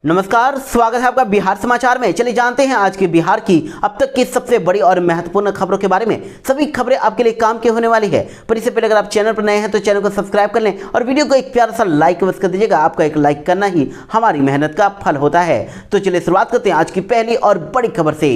नमस्कार, स्वागत है आपका बिहार समाचार में। चलिए जानते हैं आज के बिहार की अब तक की सबसे बड़ी और महत्वपूर्ण खबरों के बारे में। सभी खबरें आपके लिए काम की होने वाली है, पर इससे पहले अगर आप चैनल पर नए हैं तो चैनल को सब्सक्राइब कर लें और वीडियो को एक प्यारा सा लाइक अवश्य कर दीजिएगा। आपका एक लाइक करना ही हमारी मेहनत का फल होता है। तो चलिए शुरुआत करते हैं आज की पहली और बड़ी खबर से।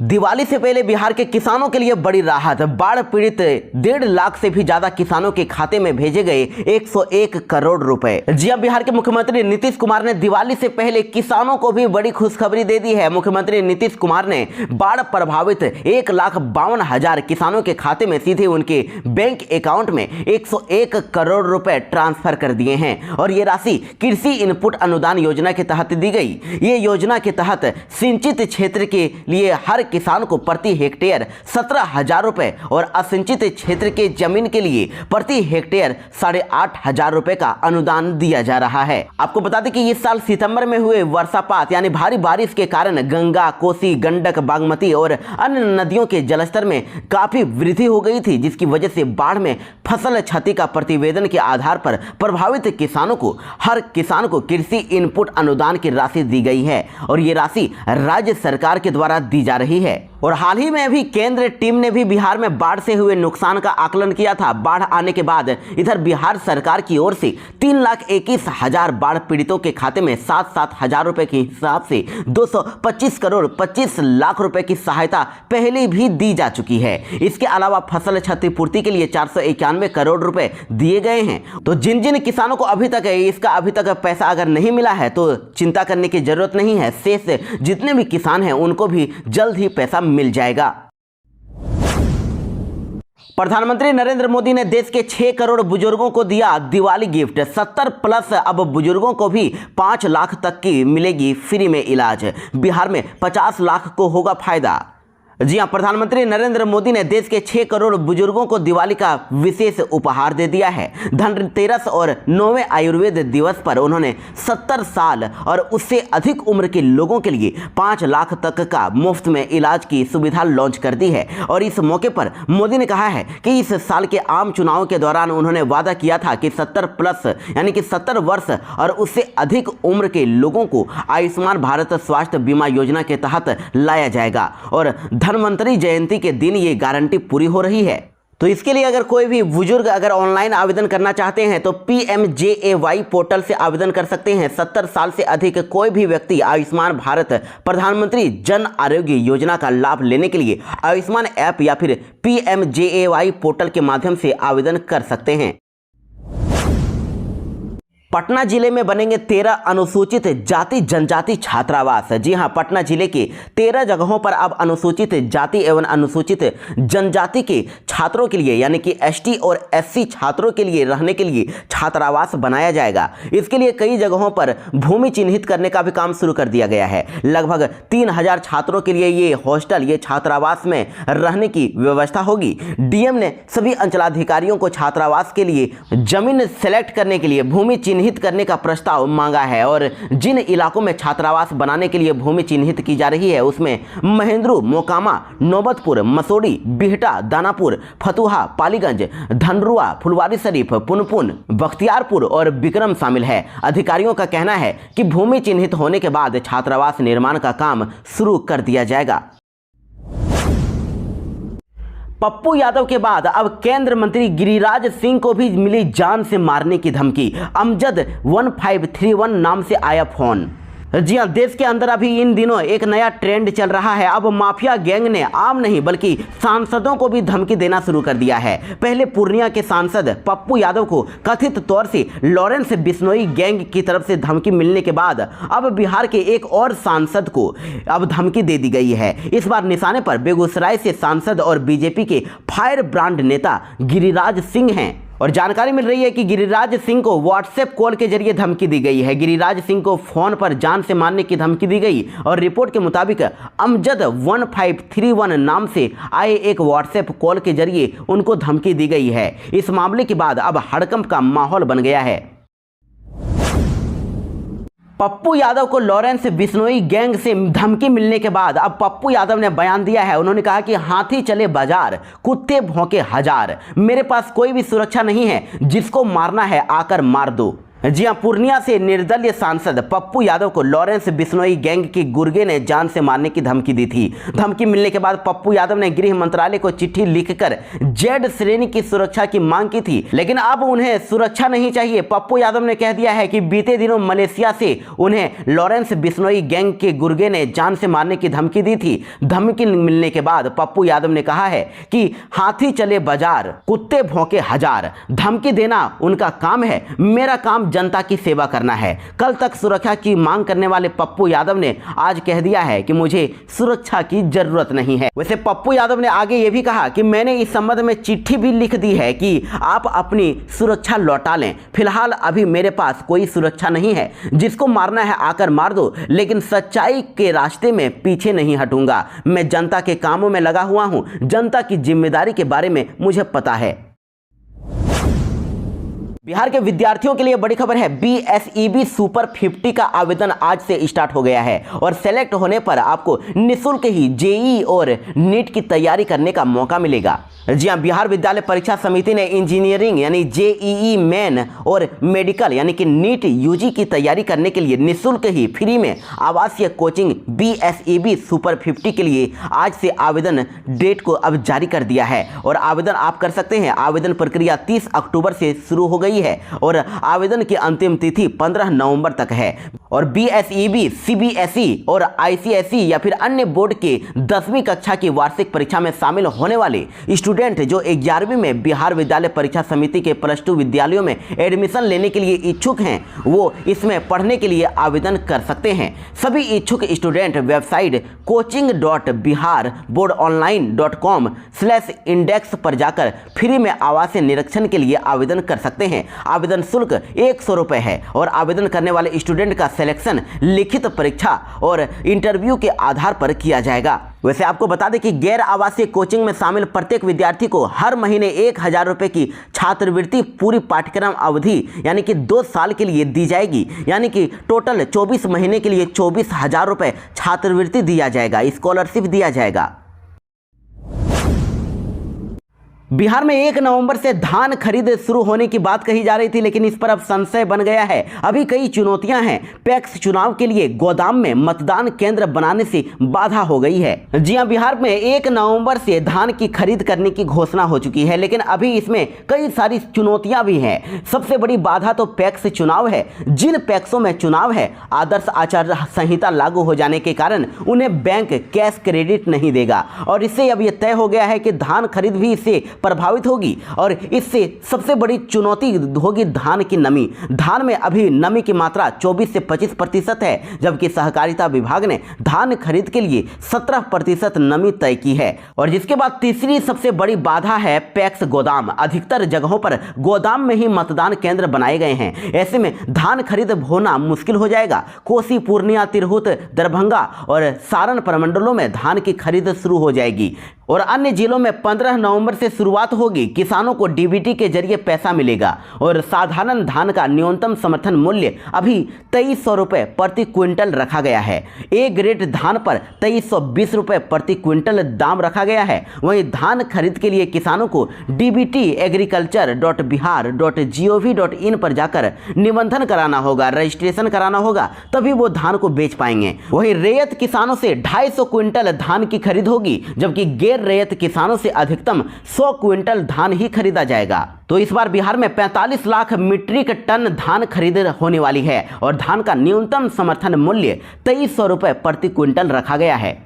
दिवाली से पहले बिहार के किसानों के लिए बड़ी राहत। बाढ़ पीड़ित 1.5 लाख से भी ज्यादा किसानों के खाते में भेजे गए 101 करोड़ रुपए। जी हां, बिहार के मुख्यमंत्री नीतीश कुमार ने दिवाली से पहले किसानों को भी बड़ी खुशखबरी दे दी है। मुख्यमंत्री नीतीश कुमार ने बाढ़ प्रभावित 1,52,000 किसानों के खाते में सीधे उनके बैंक अकाउंट में 101 करोड़ रुपए ट्रांसफर कर दिए हैं और ये राशि कृषि इनपुट अनुदान योजना के तहत दी गई। ये योजना के तहत सिंचित क्षेत्र के लिए हर किसान को प्रति हेक्टेयर 17,000 रुपए और असिंचित क्षेत्र के जमीन के लिए प्रति हेक्टेयर 8,500 रुपए का अनुदान दिया जा रहा है। आपको बता दें कि इस साल सितंबर में हुए वर्षापात यानी भारी बारिश के कारण गंगा, कोसी, गंडक, बागमती और अन्य नदियों के जलस्तर में काफी वृद्धि हो गई थी, जिसकी वजह से बाढ़ में फसल क्षति का प्रतिवेदन के आधार पर प्रभावित किसानों को हर किसान को कृषि इनपुट अनुदान की राशि दी गई है और ये राशि राज्य सरकार के द्वारा दी जा रही है। और हाल ही में भी केंद्रीय टीम ने भी बिहार में बाढ़ से हुए नुकसान का आकलन किया था। बाढ़ आने के बाद इधर बिहार सरकार की ओर से 3,21,000 बाढ़ पीड़ितों के खाते में 7,000 रुपए के हिसाब से 225 करोड़ 25 लाख रुपए की सहायता पहले भी दी जा चुकी है। इसके अलावा फसल क्षतिपूर्ति के लिए 491 करोड़ रुपए दिए गए हैं। तो जिन जिन किसानों को अभी तक पैसा अगर नहीं मिला है तो चिंता करने की जरूरत नहीं है। शेष जितने भी किसान हैं उनको भी जल्द ही पैसा मिल जाएगा। प्रधानमंत्री नरेंद्र मोदी ने देश के 6 करोड़ बुजुर्गों को दिया दिवाली गिफ्ट। 70+ अब बुजुर्गों को भी 5 लाख तक की मिलेगी फ्री में इलाज। बिहार में 50 लाख को होगा फायदा। जी हां, प्रधानमंत्री नरेंद्र मोदी ने देश के 6 करोड़ बुजुर्गों को दिवाली का विशेष उपहार दे दिया है। धनतेरस और 9वें आयुर्वेद दिवस पर उन्होंने 70 साल और उससे अधिक उम्र के लोगों के लिए 5 लाख तक का मुफ्त में इलाज की सुविधा लॉन्च कर दी है। और इस मौके पर मोदी ने कहा है कि इस साल के आम चुनाव के दौरान उन्होंने वादा किया था कि 70+ यानी कि 70 वर्ष और उससे अधिक उम्र के लोगों को आयुष्मान भारत स्वास्थ्य बीमा योजना के तहत लाया जाएगा और धन्वंतरी जयंती के दिन ये गारंटी पूरी हो रही है। तो इसके लिए अगर कोई भी बुजुर्ग अगर ऑनलाइन आवेदन करना चाहते हैं तो PMJAY पोर्टल से आवेदन कर सकते हैं। 70 साल से अधिक कोई भी व्यक्ति आयुष्मान भारत प्रधानमंत्री जन आरोग्य योजना का लाभ लेने के लिए आयुष्मान ऐप या फिर PMJAY पोर्टल के माध्यम से आवेदन कर सकते हैं। पटना जिले में बनेंगे 13 अनुसूचित जाति जनजाति छात्रावास। जी हां, पटना जिले के 13 जगहों पर अब अनुसूचित जाति एवं अनुसूचित जनजाति के छात्रों के लिए यानी कि ST और SC छात्रों के लिए रहने के लिए छात्रावास बनाया जाएगा। इसके लिए कई जगहों पर भूमि चिन्हित करने का भी काम शुरू कर दिया गया है। लगभग 3,000 छात्रों के लिए ये हॉस्टल ये छात्रावास में रहने की व्यवस्था होगी। DM ने सभी अंचलाधिकारियों को छात्रावास के लिए जमीन सेलेक्ट करने के लिए भूमि चिन्हित करने का प्रस्ताव मांगा है और जिन इलाकों में छात्रावास बनाने के लिए भूमि चिन्हित की जा रही है उसमें महेंद्रू, मोकामा, नौबतपुर, मसोड़ी, बिहटा, दानापुर, फतुहा, पालीगंज, धनरुआ, फुलवारीशरीफ, पुनपुन, बख्तियारपुर और बिक्रम शामिल है। अधिकारियों का कहना है कि भूमि चिन्हित होने के बाद छात्रावास निर्माण का काम शुरू कर दिया जाएगा। पप्पू यादव के बाद अब केंद्र मंत्री गिरिराज सिंह को भी मिली जान से मारने की धमकी। अमजद 1531 नाम से आया फोन। जी हां, देश के अंदर अभी इन दिनों एक नया ट्रेंड चल रहा है। अब माफिया गैंग ने आम नहीं बल्कि सांसदों को भी धमकी देना शुरू कर दिया है। पहले पूर्णिया के सांसद पप्पू यादव को कथित तौर से लॉरेंस बिश्नोई गैंग की तरफ से धमकी मिलने के बाद अब बिहार के एक और सांसद को अब धमकी दे दी गई है। इस बार निशाने पर बेगूसराय से सांसद और बीजेपी के फायर ब्रांड नेता गिरिराज सिंह हैं और जानकारी मिल रही है कि गिरिराज सिंह को व्हाट्सएप कॉल के जरिए धमकी दी गई है। गिरिराज सिंह को फोन पर जान से मारने की धमकी दी गई और रिपोर्ट के मुताबिक अमजद 1531 नाम से आए एक व्हाट्सएप कॉल के जरिए उनको धमकी दी गई है। इस मामले के बाद अब हड़कंप का माहौल बन गया है। पप्पू यादव को लॉरेंस बिश्नोई गैंग से धमकी मिलने के बाद अब पप्पू यादव ने बयान दिया है। उन्होंने कहा कि हाथी चले बाजार, कुत्ते भौंके हजार, मेरे पास कोई भी सुरक्षा नहीं है, जिसको मारना है आकर मार दो। जी हां, पूर्णिया से निर्दलीय सांसद पप्पू यादव को लॉरेंस बिश्नोई गैंग के गुर्गे ने जान से मारने की धमकी दी थी। धमकी मिलने के बाद पप्पू यादव ने गृह मंत्रालय को चिट्ठी लिखकर जेड श्रेणी की सुरक्षा की मांग की थी, लेकिन अब उन्हें सुरक्षा नहीं चाहिए। पप्पू यादव ने कह दिया है कि बीते दिनों मलेशिया से उन्हें लॉरेंस बिश्नोई गैंग के गुर्गे ने जान से मारने की धमकी दी थी। धमकी मिलने के बाद पप्पू यादव ने कहा है कि हाथी चले बाजार, कुत्ते भौंके हजार। धमकी देना उनका काम है, मेरा काम जनता की सेवा करना है। कल तक सुरक्षा की मांग करने वाले पप्पू यादव ने आज कह दिया है कि मुझे सुरक्षा की जरूरत नहीं है। वैसे पप्पू यादव ने आगे ये भी कहा कि मैंने इस संबंध में चिट्ठी भी लिख दी है कि आप अपनी सुरक्षा लौटा लें। फिलहाल अभी मेरे पास कोई सुरक्षा नहीं है, जिसको मारना है आकर मार दो, लेकिन सच्चाई के रास्ते में पीछे नहीं हटूंगा। मैं जनता के कामों में लगा हुआ हूं, जनता की जिम्मेदारी के बारे में मुझे पता है। बिहार के विद्यार्थियों के लिए बड़ी खबर है। BSEB सुपर 50 का आवेदन आज से स्टार्ट हो गया है और सेलेक्ट होने पर आपको निःशुल्क ही जेईई और नीट की तैयारी करने का मौका मिलेगा। जी हां, बिहार विद्यालय परीक्षा समिति ने इंजीनियरिंग यानी जेईई मेन और मेडिकल यानी कि नीट यूजी की तैयारी करने के लिए निःशुल्क ही फ्री में आवासीय कोचिंग BSEB सुपर 50 के लिए आज से आवेदन डेट को अब जारी कर दिया है और आवेदन आप कर सकते हैं। आवेदन प्रक्रिया 30 अक्टूबर से शुरू हो गई है और आवेदन की अंतिम तिथि 15 नवंबर तक है। और BSEB CBSE और ICSE या फिर अन्य बोर्ड के 10वीं कक्षा की वार्षिक परीक्षा में शामिल होने वाले स्टूडेंट जो 11वीं में बिहार विद्यालय परीक्षा समिति के +2 विद्यालयों में एडमिशन लेने के लिए इच्छुक हैं, वो इसमें पढ़ने के लिए आवेदन कर सकते हैं। सभी इच्छुक स्टूडेंट वेबसाइट coaching.biharboardonline.com/index पर जाकर फ्री में आवासीय निरीक्षण के लिए आवेदन कर सकते हैं। आवेदन शुल्क 100 रुपये है और आवेदन करने वाले स्टूडेंट का सिलेक्शन लिखित परीक्षा और इंटरव्यू के आधार पर किया जाएगा। वैसे आपको बता दें कि गैर आवासीय कोचिंग में शामिल प्रत्येक विद्यार्थी को हर महीने 1000 रुपये की छात्रवृत्ति पूरी पाठ्यक्रम अवधि यानी कि 2 साल के लिए दी जाएगी, यानी कि टोटल 24 महीने के लिए 24,000 रुपये छात्रवृत्ति दिया जाएगा, स्कॉलरशिप दिया जाएगा। बिहार में 1 नवंबर से धान खरीद शुरू होने की बात कही जा रही थी, लेकिन इस पर अब संशय बन गया है। अभी कई चुनौतियां हैं। पैक्स चुनाव के लिए गोदाम में मतदान केंद्र बनाने से बाधा हो गई है। जी हां, बिहार में 1 नवंबर से धान की खरीद करने की घोषणा हो चुकी है, लेकिन अभी इसमें कई सारी चुनौतियां भी हैं। सबसे बड़ी बाधा तो पैक्स चुनाव है। जिन पैक्सों में चुनाव है, आदर्श आचार संहिता लागू हो जाने के कारण उन्हें बैंक कैश क्रेडिट नहीं देगा और इससे अब यह तय हो गया है कि धान खरीद भी इससे प्रभावित होगी और इससे सबसे बड़ी चुनौती होगी धान की नमी। धान में अभी नमी की मात्रा 24 से 25% है, जबकि सहकारिता विभाग ने धान खरीद के लिए 17% नमी तय की है। और जिसके बाद तीसरी सबसे बड़ी बाधा है पैक्स गोदाम। अधिकतर जगहों पर गोदाम में ही मतदान केंद्र बनाए गए हैं। ऐसे में धान खरीद होना मुश्किल हो जाएगा। कोसी, पूर्णिया, तिरहुत, दरभंगा और सारण प्रमंडलों में धान की खरीद शुरू हो जाएगी और अन्य जिलों में 15 नवंबर से शुरुआत होगी। किसानों को डीबीटी के जरिए पैसा मिलेगा और साधारण धान का न्यूनतम समर्थन मूल्य अभी 2300 रुपये प्रति क्विंटल रखा गया है। ए ग्रेड धान पर 2320 रुपये प्रति क्विंटल दाम रखा गया है। वहीं धान खरीद के लिए किसानों को डीबीटी agriculture.bihar.gov.in पर जाकर निबंधन कराना होगा, रजिस्ट्रेशन कराना होगा, तभी वो धान को बेच पाएंगे। वहीं रैयत किसानों से 250 क्विंटल धान की खरीद होगी, जबकि गैर रैयत किसानों से अधिकतम 100 क्विंटल धान ही खरीदा जाएगा। तो इस बार बिहार में 45 लाख मीट्रिक टन धान खरीद होने वाली है और धान का न्यूनतम समर्थन मूल्य 2300 रुपये प्रति क्विंटल रखा गया है।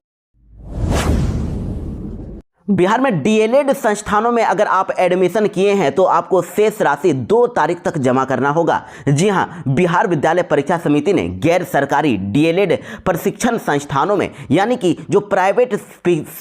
बिहार में डीएलएड संस्थानों में अगर आप एडमिशन किए हैं तो आपको शेष राशि 2 तारीख तक जमा करना होगा। जी हां, बिहार विद्यालय परीक्षा समिति ने गैर सरकारी डीएलएड प्रशिक्षण संस्थानों में यानी कि जो प्राइवेट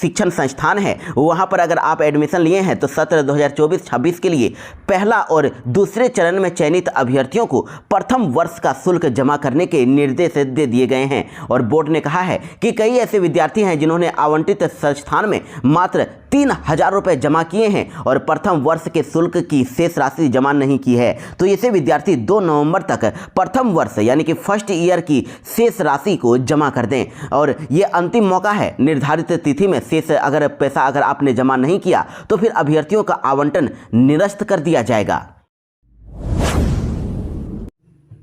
शिक्षण संस्थान है वहां पर अगर आप एडमिशन लिए हैं तो सत्र 2024-26 के लिए पहला और दूसरे चरण में चयनित अभ्यर्थियों को प्रथम वर्ष का शुल्क जमा करने के निर्देश दे दिए गए हैं। और बोर्ड ने कहा है कि कई ऐसे विद्यार्थी हैं जिन्होंने आवंटित संस्थान में मात्र 3000 रुपये जमा किए हैं और प्रथम वर्ष के शुल्क की शेष राशि जमा नहीं की है। तो ऐसे विद्यार्थी 2 नवंबर तक प्रथम वर्ष यानी कि फर्स्ट ईयर की शेष राशि को जमा कर दें और ये अंतिम मौका है। निर्धारित तिथि में शेष पैसा अगर आपने जमा नहीं किया तो फिर अभ्यर्थियों का आवंटन निरस्त कर दिया जाएगा।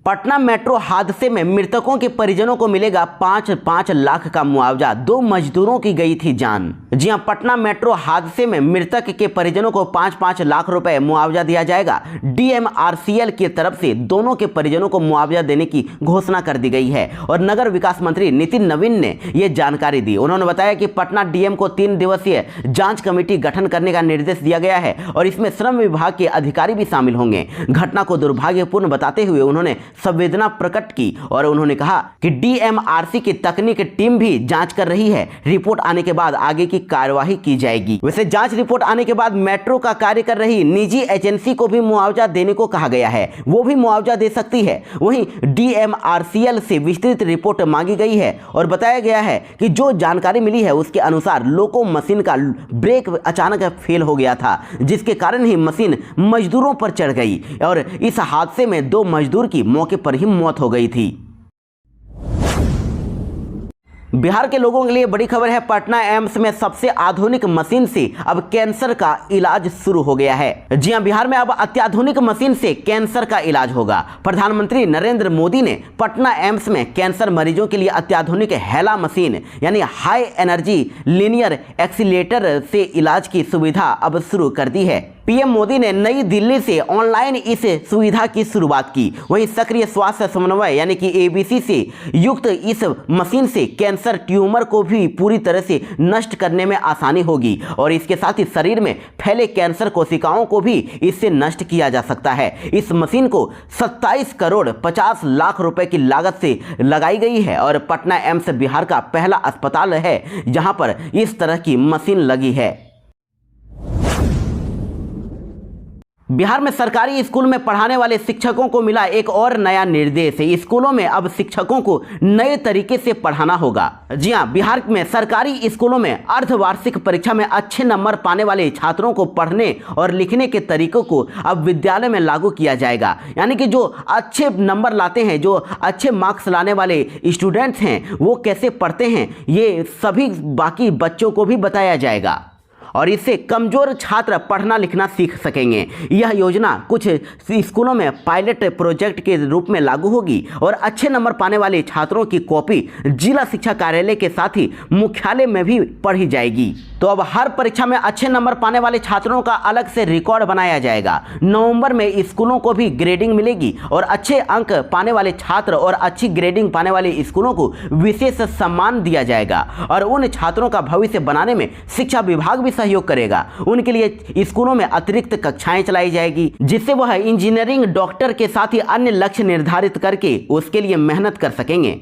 पटना मेट्रो हादसे में मृतकों के परिजनों को मिलेगा 5-5 लाख का मुआवजा। 2 मजदूरों की गई थी जान। जी हां, पटना मेट्रो हादसे में मृतक के परिजनों को 5-5 लाख रुपए मुआवजा दिया जाएगा। DMRCL की तरफ से दोनों के परिजनों को मुआवजा देने की घोषणा कर दी गई है और नगर विकास मंत्री नितिन नवीन ने यह जानकारी दी। उन्होंने बताया कि पटना DM को 3 दिवसीय जांच कमेटी गठन करने का निर्देश दिया गया है और इसमें श्रम विभाग के अधिकारी भी शामिल होंगे। घटना को दुर्भाग्यपूर्ण बताते हुए उन्होंने संवेदना प्रकट की और उन्होंने कहा कि DMRC की तकनीक टीम भी जांच कर रही है। रिपोर्ट आने के बाद आगे की कार्यवाही की जाएगी। वैसे जांच रिपोर्ट आने के बाद मेट्रो का कार्य कर रही निजी एजेंसी को भी मुआवजा देने को कहा गया है, वो भी मुआवजा दे सकती है। वहीं DMRCL से विस्तृत रिपोर्ट मांगी गई है और बताया गया है कि जो जानकारी मिली है उसके अनुसार लोको मशीन का ब्रेक अचानक फेल हो गया था, जिसके कारण ही मशीन मजदूरों पर चढ़ गई और इस हादसे में 2 मजदूर की मौके पर ही मौत हो गई थी। बिहार के लोगों के लिए बड़ी खबर है। पटना एम्स में सबसे आधुनिक मशीन से अब कैंसर का इलाज शुरू हो गया है। जी हां, बिहार में अब अत्याधुनिक मशीन से कैंसर का इलाज होगा। प्रधानमंत्री नरेंद्र मोदी ने पटना एम्स में कैंसर मरीजों के लिए अत्याधुनिक हेला मशीन यानी हाई एनर्जी लीनियर एक्सीलेटर से इलाज की सुविधा अब शुरू कर दी है। PM मोदी ने नई दिल्ली से ऑनलाइन इस सुविधा की शुरुआत की। वहीं सक्रिय स्वास्थ्य समन्वय यानी कि ABC से युक्त इस मशीन से कैंसर ट्यूमर को भी पूरी तरह से नष्ट करने में आसानी होगी और इसके साथ ही शरीर में फैले कैंसर कोशिकाओं को भी इससे नष्ट किया जा सकता है। इस मशीन को 27 करोड़ 50 लाख रुपए की लागत से लगाई गई है और पटना एम्स बिहार का पहला अस्पताल है जहां पर इस तरह की मशीन लगी है। बिहार में सरकारी स्कूल में पढ़ाने वाले शिक्षकों को मिला एक और नया निर्देश। स्कूलों में अब शिक्षकों को नए तरीके से पढ़ाना होगा। जी हां, बिहार में सरकारी स्कूलों में अर्धवार्षिक परीक्षा में अच्छे नंबर पाने वाले छात्रों को पढ़ने और लिखने के तरीकों को अब विद्यालय में लागू किया जाएगा। यानी कि जो अच्छे नंबर लाते हैं, जो अच्छे मार्क्स लाने वाले स्टूडेंट्स हैं, वो कैसे पढ़ते हैं, ये सभी बाकी बच्चों को भी बताया जाएगा और इससे कमजोर छात्र पढ़ना लिखना सीख सकेंगे। यह योजना कुछ स्कूलों में पायलट प्रोजेक्ट के रूप में लागू होगी और अच्छे नंबर पाने वाले छात्रों की कॉपी जिला शिक्षा कार्यालय के साथ ही मुख्यालय में भी पढ़ी जाएगी। तो अब हर परीक्षा में अच्छे नंबर पाने वाले छात्रों का अलग से रिकॉर्ड बनाया जाएगा। नवंबर में स्कूलों को भी ग्रेडिंग मिलेगी और अच्छे अंक पाने वाले छात्र और अच्छी ग्रेडिंग पाने वाले स्कूलों को विशेष सम्मान दिया जाएगा और उन छात्रों का भविष्य बनाने में शिक्षा विभाग भी सहयोग करेगा। उनके लिए स्कूलों में अतिरिक्त कक्षाएं चलाई जाएगी जिससे वह इंजीनियरिंग, डॉक्टर के साथ ही अन्य लक्ष्य निर्धारित करके उसके लिए मेहनत कर सकेंगे।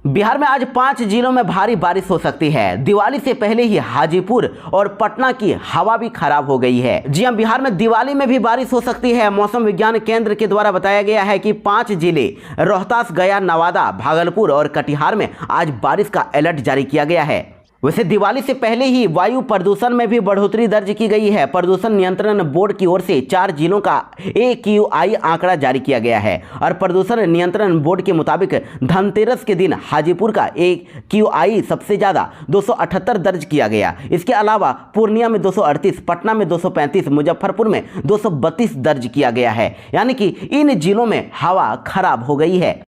बिहार में आज 5 जिलों में भारी बारिश हो सकती है। दिवाली से पहले ही हाजीपुर और पटना की हवा भी खराब हो गई है। जी हां, बिहार में दिवाली में भी बारिश हो सकती है। मौसम विज्ञान केंद्र के द्वारा बताया गया है कि 5 जिले रोहतास, गया, नवादा, भागलपुर और कटिहार में आज बारिश का अलर्ट जारी किया गया है। वैसे दिवाली से पहले ही वायु प्रदूषण में भी बढ़ोतरी दर्ज की गई है। प्रदूषण नियंत्रण बोर्ड की ओर से 4 जिलों का AQI आंकड़ा जारी किया गया है और प्रदूषण नियंत्रण बोर्ड के मुताबिक धनतेरस के दिन हाजीपुर का AQI सबसे ज़्यादा 278 दर्ज किया गया। इसके अलावा पूर्णिया में 238, पटना में 235, मुजफ्फरपुर में 232 दर्ज किया गया है। यानी कि इन जिलों में हवा खराब हो गई है।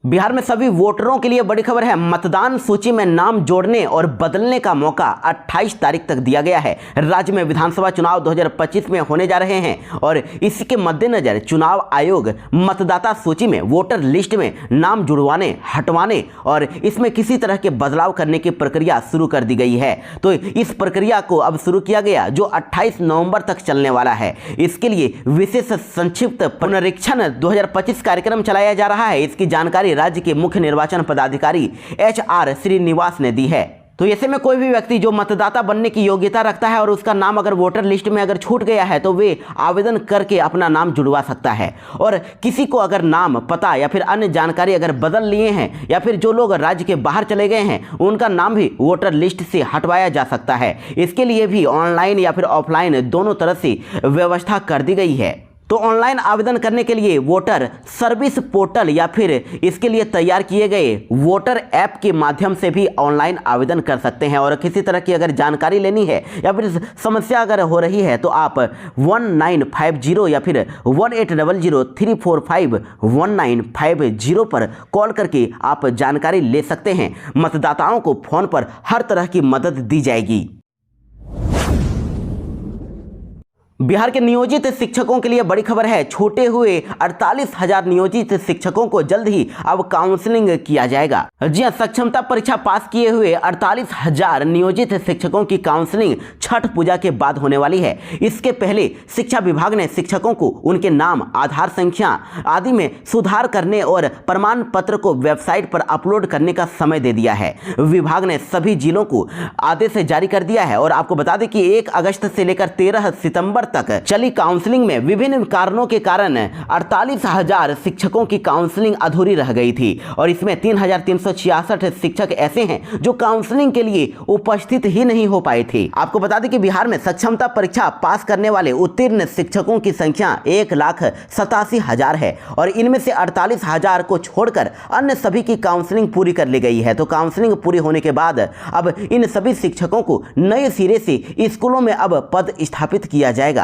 बिहार में सभी वोटरों के लिए बड़ी खबर है। मतदान सूची में नाम जोड़ने और बदलने का मौका 28 तारीख तक दिया गया है। राज्य में विधानसभा चुनाव 2025 में होने जा रहे हैं और इसके मद्देनजर चुनाव आयोग मतदाता सूची में वोटर लिस्ट में नाम जुड़वाने, हटवाने और इसमें किसी तरह के बदलाव करने की प्रक्रिया शुरू कर दी गई है। तो इस प्रक्रिया को अब शुरू किया गया जो 28 नवंबर तक चलने वाला है। इसके लिए विशेष संक्षिप्त पुनरीक्षण 2025 कार्यक्रम चलाया जा रहा है। इसकी जानकारी राज्य के मुख्य निर्वाचन पदाधिकारी HR श्रीनिवास ने दी है। तो ऐसे में कोई भी व्यक्ति जो मतदाता बनने की योग्यता रखता है और उसका नाम अगर वोटर लिस्ट में अगर छूट गया है तो वे आवेदन करके अपना नाम जुड़वा सकता है। और किसी को अगर नाम, पता या फिर अन्य जानकारी अगर बदल लिए हैं या फिर जो लोग राज्य के बाहर चले गए हैं उनका नाम भी वोटर लिस्ट से हटवाया जा सकता है। इसके लिए भी ऑनलाइन या फिर ऑफलाइन दोनों तरह से व्यवस्था कर दी गई है। तो ऑनलाइन आवेदन करने के लिए वोटर सर्विस पोर्टल या फिर इसके लिए तैयार किए गए वोटर ऐप के माध्यम से भी ऑनलाइन आवेदन कर सकते हैं। और किसी तरह की अगर जानकारी लेनी है या फिर समस्या अगर हो रही है तो आप 1950 या फिर 1800-345-1950 पर कॉल करके आप जानकारी ले सकते हैं। मतदाताओं को फोन पर हर तरह की मदद दी जाएगी। बिहार के नियोजित शिक्षकों के लिए बड़ी खबर है। छूटे हुए 48,000 नियोजित शिक्षकों को जल्द ही अब काउंसलिंग किया जाएगा। जी हां, सक्षमता परीक्षा पास किए हुए 48,000 नियोजित शिक्षकों की काउंसलिंग छठ पूजा के बाद होने वाली है। इसके पहले शिक्षा विभाग ने शिक्षकों को उनके नाम, आधार संख्या आदि में सुधार करने और प्रमाण पत्र को वेबसाइट पर अपलोड करने का समय दे दिया है। विभाग ने सभी जिलों को आदेश जारी कर दिया है। और आपको बता दें कि 1 अगस्त से लेकर 13 सितंबर तक चली काउंसलिंग में विभिन्न कारणों के कारण 48,000 शिक्षकों की काउंसलिंग अधूरी रह गई थी। और इसमें 3,366 शिक्षक ऐसे हैं जो काउंसलिंग के लिए उपस्थित ही नहीं हो पाए थे। आपको बता दें कि बिहार में सक्षमता परीक्षा पास करने वाले उत्तीर्ण शिक्षकों की संख्या 1,87,000 है और इनमें से 48,000 को छोड़कर अन्य सभी की काउंसलिंग पूरी कर ली गई है। तो काउंसलिंग पूरी होने के बाद अब इन सभी शिक्षकों को नए सिरे से स्कूलों में अब पद स्थापित किया जाएगा।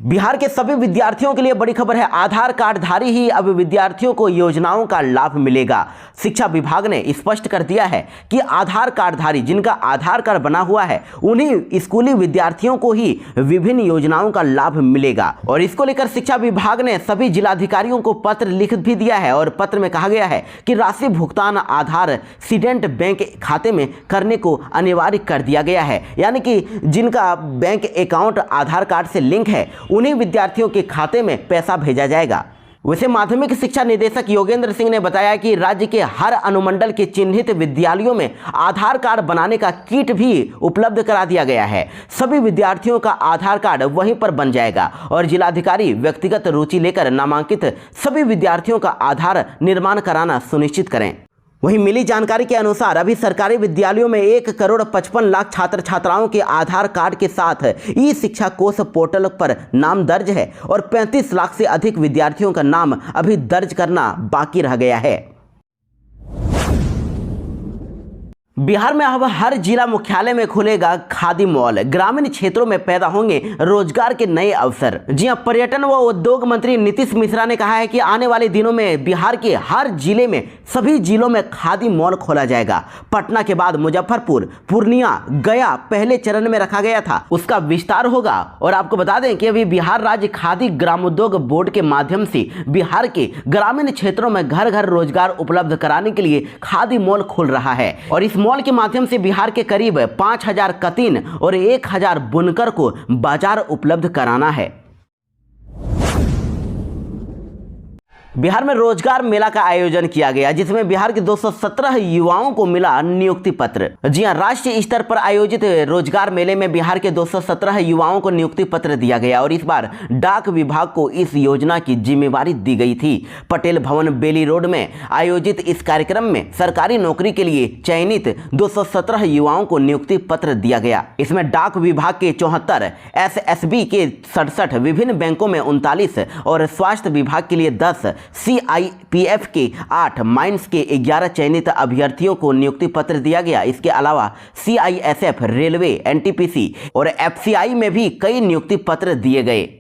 बिहार के सभी विद्यार्थियों के लिए बड़ी खबर है। आधार कार्डधारी ही अब विद्यार्थियों को योजनाओं का लाभ मिलेगा। शिक्षा विभाग ने स्पष्ट कर दिया है कि आधार कार्डधारी जिनका आधार कार्ड बना हुआ है उन्हीं स्कूली विद्यार्थियों को ही विभिन्न योजनाओं का लाभ मिलेगा। और इसको लेकर शिक्षा विभाग ने सभी जिलाधिकारियों को पत्र लिख भी दिया है। और पत्र में कहा गया है कि राशि भुगतान आधार सीडेंट बैंक खाते में करने को अनिवार्य कर दिया गया है। यानी कि जिनका बैंक अकाउंट आधार कार्ड से लिंक है उन्हीं विद्यार्थियों के खाते में पैसा भेजा जाएगा। वैसे माध्यमिक शिक्षा निदेशक योगेंद्र सिंह ने बताया कि राज्य के हर अनुमंडल के चिन्हित विद्यालयों में आधार कार्ड बनाने का किट भी उपलब्ध करा दिया गया है। सभी विद्यार्थियों का आधार कार्ड वहीं पर बन जाएगा और जिलाधिकारी व्यक्तिगत रुचि लेकर नामांकित सभी विद्यार्थियों का आधार निर्माण कराना सुनिश्चित करें। वहीं मिली जानकारी के अनुसार अभी सरकारी विद्यालयों में 1,55,00,000 छात्र छात्राओं के आधार कार्ड के साथ ई शिक्षा कोष पोर्टल पर नाम दर्ज है और 35 लाख से अधिक विद्यार्थियों का नाम अभी दर्ज करना बाकी रह गया है। बिहार में अब हर जिला मुख्यालय में खुलेगा खादी मॉल। ग्रामीण क्षेत्रों में पैदा होंगे रोजगार के नए अवसर। जी हां, पर्यटन व उद्योग मंत्री नीतीश मिश्रा ने कहा है कि आने वाले दिनों में बिहार के हर जिले में सभी जिलों में खादी मॉल खोला जाएगा। पटना के बाद मुजफ्फरपुर, पूर्णिया, गया पहले चरण में रखा गया था, उसका विस्तार होगा। और आपको बता दें कि अभी बिहार राज्य खादी ग्रामोद्योग बोर्ड के माध्यम से बिहार के ग्रामीण क्षेत्रों में घर घर रोजगार उपलब्ध कराने के लिए खादी मॉल खुल रहा है। और इस मॉल के माध्यम से बिहार के करीब 5,000 कतीन और 1,000 बुनकर को बाजार उपलब्ध कराना है। बिहार में रोजगार मेला का आयोजन किया गया जिसमें बिहार के 217 युवाओं को मिला नियुक्ति पत्र। जी हां, राष्ट्रीय स्तर पर आयोजित रोजगार मेले में बिहार के 217 युवाओं को नियुक्ति पत्र दिया गया और इस बार डाक विभाग को इस योजना की जिम्मेवारी दी गई थी। पटेल भवन बेली रोड में आयोजित इस कार्यक्रम में सरकारी नौकरी के लिए चयनित 217 युवाओं को नियुक्ति पत्र दिया गया। इसमें डाक विभाग के 74, SSB के 67, विभिन्न बैंकों में 39 और स्वास्थ्य विभाग के लिए 10, CIPF के 8, माइंस के 11 चयनित अभ्यर्थियों को नियुक्ति पत्र दिया गया। इसके अलावा CISF, रेलवे, NTPC और FCI में भी कई नियुक्ति पत्र दिए गए।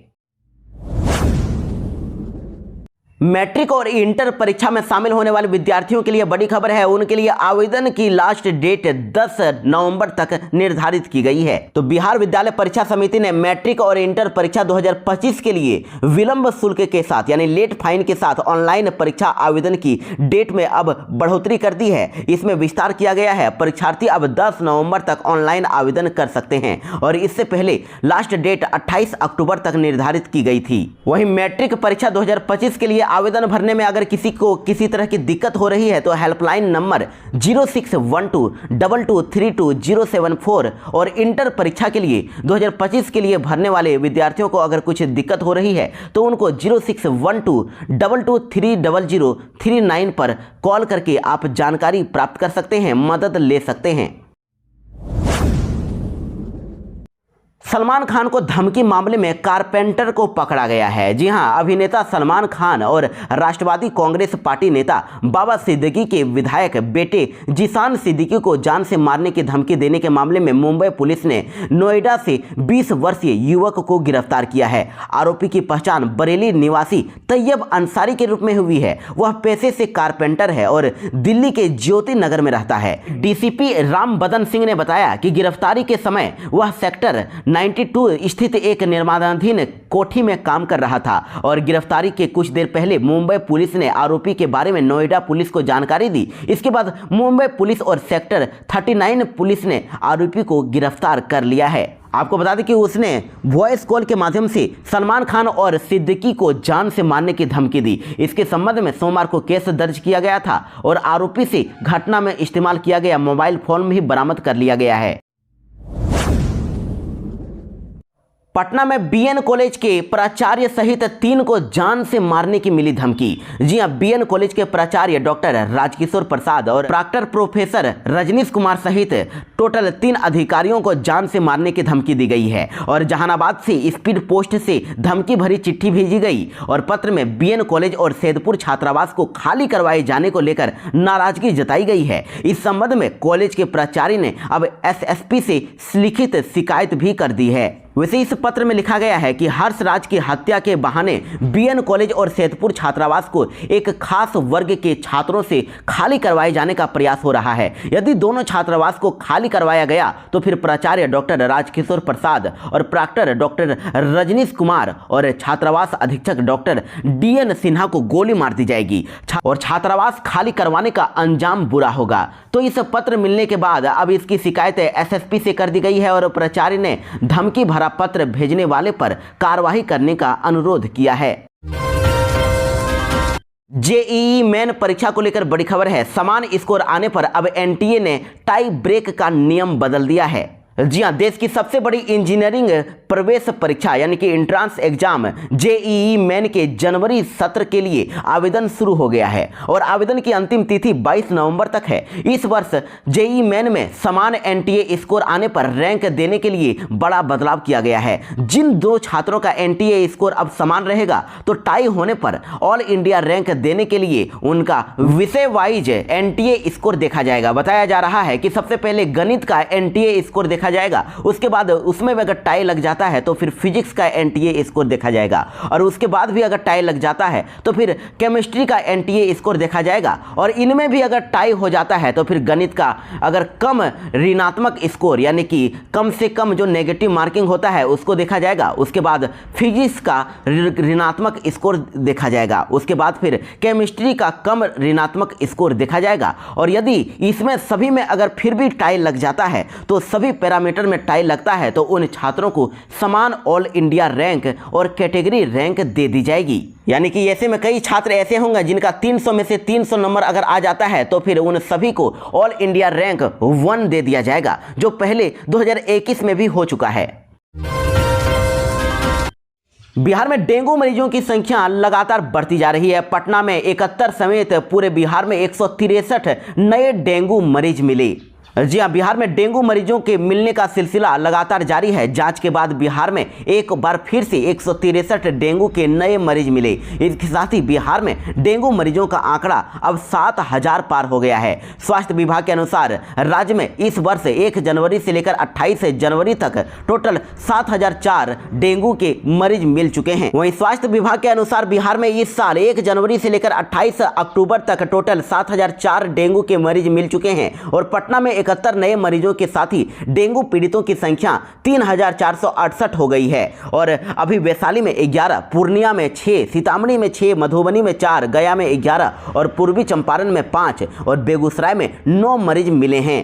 मैट्रिक और इंटर परीक्षा में शामिल होने वाले विद्यार्थियों के लिए बड़ी खबर है। उनके लिए आवेदन की लास्ट डेट 10 नवंबर तक निर्धारित की गई है। तो बिहार विद्यालय परीक्षा समिति ने मैट्रिक और इंटर परीक्षा 2025 के लिए विलंब शुल्क के साथ यानी लेट फाइन के साथ ऑनलाइन परीक्षा आवेदन की डेट में अब बढ़ोतरी कर दी है। इसमें विस्तार किया गया है। परीक्षार्थी अब 10 नवंबर तक ऑनलाइन आवेदन कर सकते हैं और इससे पहले लास्ट डेट 28 अक्टूबर तक निर्धारित की गई थी। वहीं मैट्रिक परीक्षा 2025 के लिए आवेदन भरने में अगर किसी को किसी तरह की दिक्कत हो रही है तो हेल्पलाइन नंबर 061222327074 और इंटर परीक्षा के लिए 2025 के लिए भरने वाले विद्यार्थियों को अगर कुछ दिक्कत हो रही है तो उनको 061222300039 पर कॉल करके आप जानकारी प्राप्त कर सकते हैं, मदद ले सकते हैं। सलमान खान को धमकी मामले में कारपेंटर को पकड़ा गया है। जी हां, अभिनेता सलमान खान और राष्ट्रवादी कांग्रेस पार्टी नेता बाबा सिद्दीकी के विधायक बेटे जीशान सिद्दीकी को जान से मारने की धमकी देने के मामले में मुंबई पुलिस ने नोएडा से 20 वर्षीय युवक को गिरफ्तार किया है। आरोपी की पहचान बरेली निवासी तैयब अंसारी के रूप में हुई है। वह पेशे से कारपेंटर है और दिल्ली के ज्योति नगर में रहता है। डीसीपी राम बदन सिंह ने बताया कि गिरफ्तारी के समय वह सेक्टर 92 स्थित एक निर्माणाधीन कोठी में काम कर रहा था और गिरफ्तारी के कुछ देर पहले मुंबई पुलिस ने आरोपी के बारे में नोएडा पुलिस को जानकारी दी। इसके बाद मुंबई पुलिस और सेक्टर 39 पुलिस ने आरोपी को गिरफ्तार कर लिया है। आपको बता दें कि उसने वॉइस कॉल के माध्यम से सलमान खान और सिद्दीकी को जान से मारने की धमकी दी। इसके संबंध में सोमवार को केस दर्ज किया गया था और आरोपी से घटना में इस्तेमाल किया गया मोबाइल फोन भी बरामद कर लिया गया है। पटना में बीएन कॉलेज के प्राचार्य सहित 3 को जान से मारने की मिली धमकी। जी हां, बीएन कॉलेज के प्राचार्य डॉक्टर राजकिशोर प्रसाद और प्रॉक्टर प्रोफेसर रजनीश कुमार सहित टोटल 3 अधिकारियों को जान से मारने की धमकी दी गई है और जहानाबाद से स्पीड पोस्ट से धमकी भरी चिट्ठी भेजी गई और पत्र में बीएन कॉलेज और सैदपुर छात्रावास को खाली करवाए जाने को लेकर नाराजगी जताई गई है। इस संबंध में कॉलेज के प्राचार्य ने अब एसएसपी से लिखित शिकायत भी कर दी है। वैसे इस पत्र में लिखा गया है कि हर्ष राज की हत्या के बहाने बीएन कॉलेज और सैदपुर छात्रावास को एक खास वर्ग के छात्रों से खाली करवाए जाने का प्रयास हो रहा है। यदि दोनों छात्रावास को खाली करवाया गया तो फिर प्राचार्य डॉक्टर राजकिशोर प्रसाद और प्रॉक्टर डॉक्टर रजनीश कुमार और छात्रावास अधीक्षक डॉक्टर डीएन सिन्हा को गोली मार दी जाएगी और छात्रावास खाली करवाने का अंजाम बुरा होगा। तो इस पत्र मिलने के बाद अब इसकी शिकायत एसएसपी से कर दी गई है और प्राचार्य ने धमकी भरा पत्र भेजने वाले पर कार्रवाई करने का अनुरोध किया है। जेईई मेन परीक्षा को लेकर बड़ी खबर है। समान स्कोर आने पर अब एनटीए ने टाई ब्रेक का नियम बदल दिया है। जी हां, देश की सबसे बड़ी इंजीनियरिंग प्रवेश परीक्षा यानी कि एंट्रेंस एग्जाम जेईई मेन के जनवरी सत्र के लिए आवेदन शुरू हो गया है और आवेदन की अंतिम तिथि 22 नवंबर तक है। इस वर्ष जेईई मेन में समान एनटीए स्कोर आने पर रैंक देने के लिए बड़ा बदलाव किया गया है। जिन 2 छात्रों का एनटीए स्कोर अब समान रहेगा तो टाई होने पर ऑल इंडिया रैंक देने के लिए उनका विषय वाइज एनटीए स्कोर देखा जाएगा। बताया जा रहा है कि सबसे पहले गणित का एनटीए स्कोर देखा जाएगा, उसके बाद उसमें भी अगर टाई लग जाता है तो फिर फिजिक्स का एनटीए स्कोर देखा जाएगा और उसके बाद भी अगर टाई लग जाता है तो फिर केमिस्ट्री का एनटीए स्कोर देखा जाएगा और इनमें भी अगर टाई हो जाता है तो फिर गणित का अगर कम ऋणात्मक स्कोर यानी कि कम से कम जो नेगेटिव मार्किंग होता है उसको देखा जाएगा। उसके बाद फिजिक्स का ऋणात्मक स्कोर देखा जाएगा। उसके बाद फिर केमिस्ट्री का कम ऋणात्मक स्कोर देखा जाएगा और यदि इसमें सभी में अगर फिर भी टाई लग जाता है तो सभी पैरामीटर में टाई लगता है तो उन छात्रों को समान ऑल इंडिया रैंक और कैटेगरी रैंक दे दी जाएगी। यानी कि ऐसे में कई छात्र ऐसे होंगे जिनका 300 में से 300 नंबर अगर आ जाता है तो फिर उन सभी को ऑल इंडिया रैंक 1 दे दिया जाएगा, जो पहले 2021 में भी हो चुका है। बिहार में डेंगू मरीजों की संख्या लगातार बढ़ती जा रही है। पटना में 71 समेत पूरे बिहार में 163 नए डेंगू मरीज मिले। जी हां, बिहार में डेंगू मरीजों के मिलने का सिलसिला लगातार जारी है। जांच के बाद बिहार में एक बार फिर से 163 डेंगू के नए मरीज मिले। इसके साथ ही बिहार में डेंगू मरीजों का आंकड़ा अब 7000 पार हो गया है। स्वास्थ्य विभाग के अनुसार राज्य में इस वर्ष 1 जनवरी से लेकर 28 जनवरी तक टोटल 7004 डेंगू के मरीज मिल चुके हैं। वहीं स्वास्थ्य विभाग के अनुसार बिहार में इस साल 1 जनवरी से लेकर 28 अक्टूबर तक टोटल 7004 डेंगू के मरीज मिल चुके हैं और पटना में 71 नए मरीजों के साथ ही डेंगू पीड़ितों की संख्या 3468 हो गई है और अभी वैशाली में 11, पूर्णिया में 6, सीतामढ़ी में 6, मधुबनी में 4, गया में 11 और पूर्वी चंपारण में 5 और बेगूसराय में 9 मरीज मिले हैं।